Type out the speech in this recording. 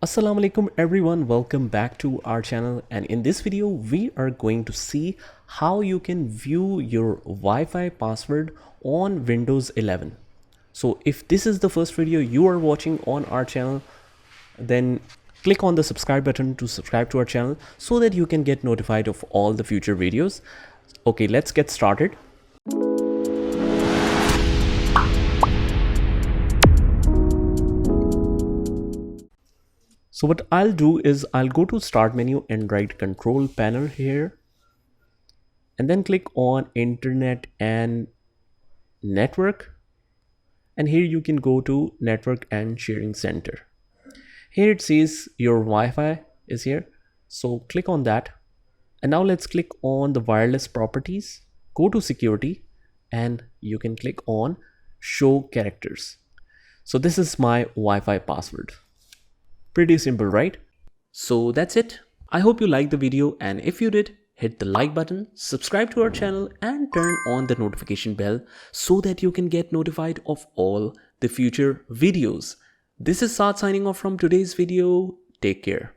Assalamu alaikum everyone, welcome back to our channel, and in this video we are going to see how you can view your Wi-Fi password on Windows 11. So if this is the first video you are watching on our channel, then click on the subscribe button to subscribe to our channel so that you can get notified of all the future videos. Okay, let's get started. So what I'll do is I'll go to start menu and write control panel here, and then click on internet and network, and here you can go to network and sharing center. Here it says your Wi-Fi is here, so click on that. And now let's click on the wireless properties, go to security, and you can click on show characters. So this is my Wi-Fi password. Pretty simple, right? So that's it. I hope you liked the video, and if you did, hit the like button, subscribe to our channel, and turn on the notification bell so that you can get notified of all the future videos. This is Saad signing off from today's video. Take care.